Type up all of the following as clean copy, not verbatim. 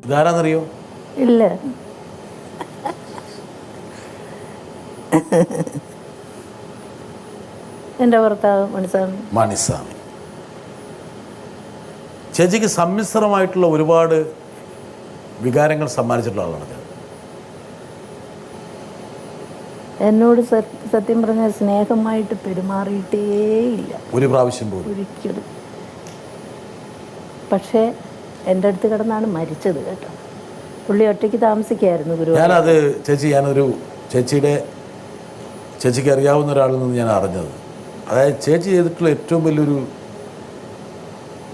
ഇതാരാന്നറിയോ? ഇല്ല. എൻ്റെ ഭർത്താവ് മണിസ്വാമി. ചേച്ചിക്ക് സമ്മിശ്രമായിട്ടുള്ള ഒരുപാട് വികാരങ്ങൾ സമ്മാനിച്ചിട്ടുള്ള ആളാണ്. എന്നോട് സത്യം പറഞ്ഞ സ്നേഹമായിട്ട് പെരുമാറിയിട്ടേയില്ല ഒരു പ്രാവശ്യം പോലും, ഒരിക്കലും. പക്ഷേ എൻ്റെ അടുത്ത് കിടന്നാണ് മരിച്ചത് കേട്ടോ. പുള്ളി ഒറ്റയ്ക്ക് താമസിക്കായിരുന്നു ഞാനത് ചേച്ചിക്ക് അറിയാവുന്ന ഒരാളിൽ നിന്ന് ഞാൻ അറിഞ്ഞത്. അതായത് ചേച്ചി ചെയ്തിട്ടുള്ള ഏറ്റവും വലിയൊരു,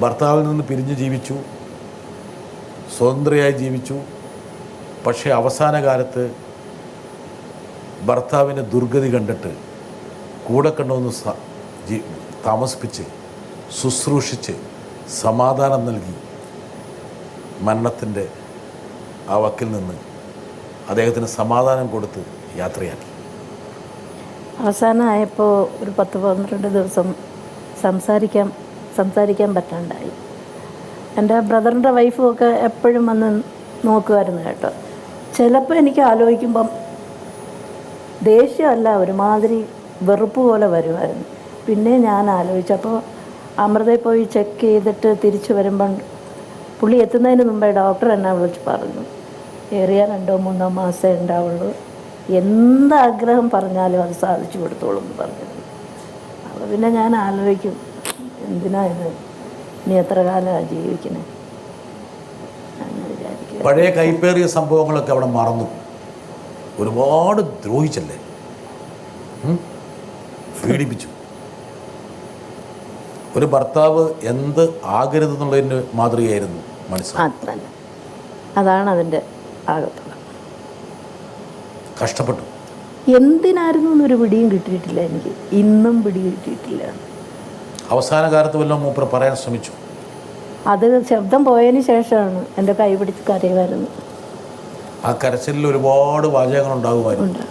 ഭർത്താവിൽ നിന്ന് പിരിഞ്ഞ് ജീവിച്ചു, സ്വതന്ത്രയായി ജീവിച്ചു. പക്ഷേ അവസാന കാലത്ത് ഭർത്താവിൻ്റെ ദുർഗതി കണ്ടിട്ട് കൂടെ കണ്ടുവന്ന് താമസിപ്പിച്ച് ശുശ്രൂഷിച്ച് സമാധാനം നൽകി മരണത്തിൻ്റെ ആ വക്കിൽ നിന്ന് അദ്ദേഹത്തിന് സമാധാനം കൊടുത്ത് യാത്രയാക്കി. അവസാനമായപ്പോൾ ഒരു 10-12 ദിവസം സംസാരിക്കാൻ പറ്റാണ്ടായി. എൻ്റെ ബ്രദറിൻ്റെ വൈഫും ഒക്കെ എപ്പോഴും വന്ന് നോക്കുമായിരുന്നു കേട്ടോ. ചിലപ്പോൾ എനിക്ക് ആലോചിക്കുമ്പം ദേഷ്യമല്ല, ഒരുമാതിരി വെറുപ്പ് പോലെ വരുമായിരുന്നു. പിന്നെ ഞാൻ ആലോചിച്ചപ്പോൾ അമൃതയിൽ പോയി ചെക്ക് ചെയ്തിട്ട് തിരിച്ചു വരുമ്പം പുള്ളി എത്തുന്നതിന് മുമ്പേ ഡോക്ടർ എന്നെ വിളിച്ച് പറഞ്ഞു, ഏറിയ 2-3 മാസമേ ഉണ്ടാവുള്ളൂ, എന്താഗ്രഹം പറഞ്ഞാലും അത് സാധിച്ചു കൊടുത്തോളൂ എന്ന് പറഞ്ഞിരുന്നു. അപ്പോൾ പിന്നെ ഞാൻ ആലോചിക്കും, എന്തിനാ ഇത്, ഇനി എത്ര കാലമാണ് ജീവിക്കണേ എന്ന് വിചാരിക്കും. പഴയ കൈപ്പേറിയ സംഭവങ്ങളൊക്കെ അവിടെ മറന്നു. ഒരുപാട് ദ്രോഹിച്ചല്ലേ, പീഡിപ്പിച്ചു. ഒരു ഭർത്താവ് എന്ത് ആകരുതെന്നുള്ളതിൻ്റെ മാതൃകയായിരുന്നു മണിസ്വാമി. അതാണ് അതിൻ്റെ ആകത്തുക. കഷ്ടപ്പെട്ടു. എന്തിനായിരുന്നു എന്നൊരു പിടിയും കിട്ടിയിട്ടില്ല എനിക്ക്, ഇന്നും പിടി കിട്ടിയിട്ടില്ല. അവസാന കാലത്ത് വല്ലതും മൂപ്പർ പറയാൻ ശ്രമിച്ചു? അത് ശബ്ദം പോയതിന് ശേഷമാണ് എൻ്റെ കൈ പിടിച്ച് കരയുമായിരുന്നു. ആ കരച്ചിലിൽ ഒരുപാട് വാചകങ്ങൾ ഉണ്ടാകുമായിരുന്നു.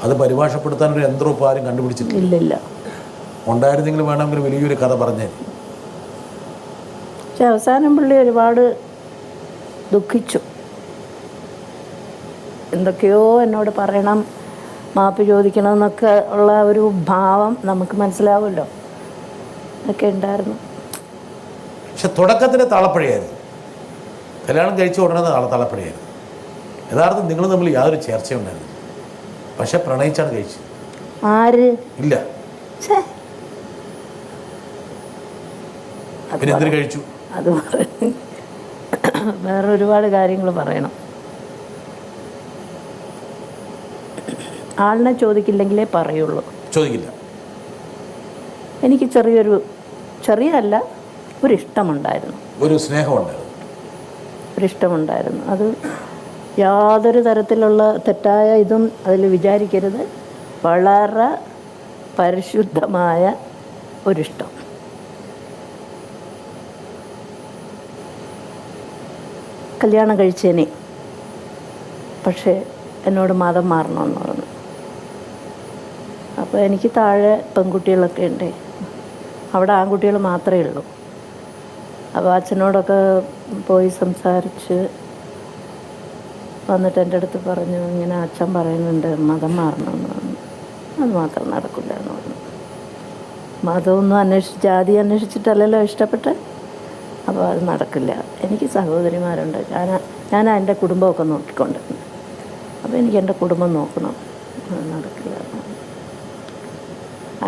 അത് പരിഭാഷപ്പെടുത്താൻ ഒരു യന്ത്രോപാരം കണ്ടുപിടിച്ചിട്ടില്ല. ഇല്ല. ഉണ്ടായിരുന്നെങ്കിൽ വേണമെങ്കിൽ വലിയൊരു കഥ പറഞ്ഞേ. പക്ഷെ അവസാനം പുള്ളി ഒരുപാട് ദുഃഖിച്ചു. എന്തൊക്കെയോ എന്നോട് പറയണം, മാപ്പ് ചോദിക്കണം എന്നൊക്കെ ഉള്ള ഒരു ഭാവം നമുക്ക് മനസ്സിലാവുമല്ലോ, ഒക്കെ ഉണ്ടായിരുന്നു. പക്ഷെ തുടക്കത്തിൻ്റെ താളപ്പഴയായിരുന്നു. കല്യാണം കഴിച്ച ഉടനെ താളപ്പഴയായിരുന്നു. യഥാർത്ഥം നിങ്ങൾ തമ്മിൽ യാതൊരു ചേർച്ചയുണ്ടായിരുന്നു. പക്ഷെ പ്രണയിച്ചാണ് കഴിച്ചത്. ആര്? ഇല്ല. പിന്നെ എന്തിനു കഴിച്ചു? അത് വേറെ ഒരുപാട് കാര്യങ്ങൾ പറയണം. ആളിനെ ചോദിക്കില്ലെങ്കിലേ പറയുള്ളൂ. ചോദിക്കില്ല. എനിക്ക് ചെറിയല്ല, ഒരിഷ്ടമുണ്ടായിരുന്നു, ഒരു സ്നേഹമുണ്ടായിരുന്നു, ഒരിഷ്ടമുണ്ടായിരുന്നു. അത് യാതൊരു തരത്തിലുള്ള തെറ്റായ ഇതും അതിൽ വിചാരിക്കരുത്. വളരെ പരിശുദ്ധമായ ഒരിഷ്ടം. കല്യാണം കഴിച്ചേനെ, പക്ഷേ എന്നോട് മതം മാറണമെന്ന് പറഞ്ഞു. അപ്പോൾ എനിക്ക് താഴെ പെൺകുട്ടികളൊക്കെ ഉണ്ട്, അവിടെ ആൺകുട്ടികൾ മാത്രമേ ഉള്ളൂ. അപ്പോൾ അച്ഛനോടൊക്കെ പോയി സംസാരിച്ച് വന്നിട്ട് എൻ്റെ അടുത്ത് പറഞ്ഞു, ഇങ്ങനെ അച്ഛൻ പറയുന്നുണ്ട് മതം മാറണമെന്ന് പറഞ്ഞു. അത് മാത്രം നടക്കില്ല എന്ന് പറഞ്ഞു. മതമൊന്നും ജാതി അന്വേഷിച്ചിട്ടല്ലല്ലോ ഇഷ്ടപ്പെട്ട്. അപ്പോൾ അത് നടക്കില്ല. എനിക്ക് സഹോദരിമാരുണ്ട്, ഞാൻ എൻ്റെ കുടുംബമൊക്കെ നോക്കിക്കൊണ്ടിരുന്നു. അപ്പോൾ എനിക്ക് എൻ്റെ കുടുംബം നോക്കണം, അത് നടക്കില്ല.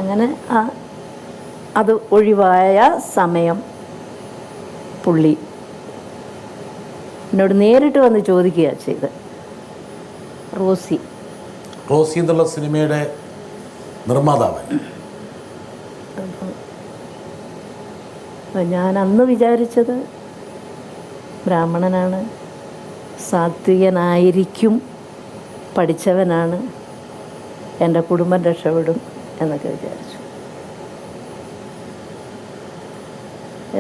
അങ്ങനെ അത് ഒഴിവായ സമയം പുള്ളി എന്നോട് നേരിട്ട് വന്ന് ചോദിക്കുക ചെയ്ത്. റോസി എന്നുള്ള സിനിമയുടെ നിർമ്മാതാവ്. ഞാൻ അന്ന് വിചാരിച്ചത് ബ്രാഹ്മണനാണ്, സാത്വികനായിരിക്കും, പഠിച്ചവനാണ്, എൻ്റെ കുടുംബം രക്ഷപ്പെടും എന്നൊക്കെ വിചാരിച്ചു.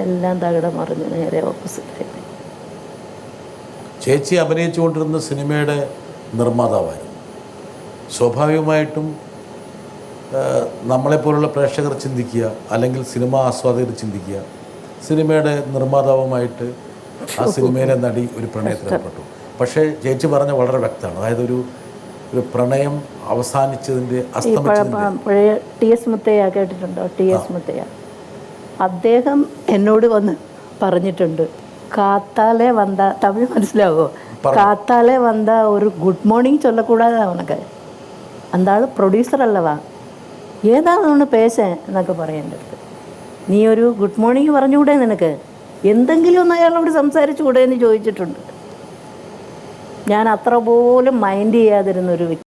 എല്ലാം തകിടം മറിഞ്ഞ് നേരെ ഓപ്പോസിറ്റായിട്ട്. ചേച്ചി അഭിനയിച്ചുകൊണ്ടിരുന്ന സിനിമയുടെ നിർമ്മാതാവായിരുന്നു. സ്വാഭാവികമായിട്ടും നമ്മളെപ്പോലുള്ള പ്രേക്ഷകർ ചിന്തിക്കുക, അല്ലെങ്കിൽ സിനിമ ആസ്വാദകർ ചിന്തിക്കുക, സിനിമയുടെ നിർമ്മാതാവുമായിട്ട് ആ സിനിമയിലെ നടി ഒരു പ്രണയത്തിലേർപ്പെട്ടു. പക്ഷേ ചേച്ചി പറഞ്ഞ വളരെ വ്യക്തമാണ്. അതായത് ഒരു പ്രണയം അവസാനിച്ചതിൻ്റെ അസ്തമിച്ചതിൻ്റെ പഴയ ടി.എസ്. മുത്തയ്യ കേട്ടിട്ടുണ്ടോ? ടി.എസ്. മുത്തയ്യ അദ്ദേഹം എന്നോട് വന്ന് പറഞ്ഞിട്ടുണ്ട്, കാത്താലെ വന്ന, തമിഴ് മനസ്സിലാവോ? കാത്താലെ വന്ന ഒരു ഗുഡ് മോർണിംഗ് ചൊല്ലക്കൂടാതെ അവനക്ക് അന്താൾ പ്രൊഡ്യൂസർ അല്ലവാ, ഏതാണ് പേശൻ എന്നൊക്കെ പറയേണ്ടത്. നീ ഒരു ഗുഡ് മോർണിംഗ് പറഞ്ഞുകൂടെ, നിനക്ക് എന്തെങ്കിലും ഒന്ന് അയാളോട് സംസാരിച്ചുകൂടെ എന്ന് ചോദിച്ചിട്ടുണ്ട്. ഞാൻ അത്ര പോലും മൈൻഡ് ചെയ്യാതിരുന്നൊരു വ്യക്തി.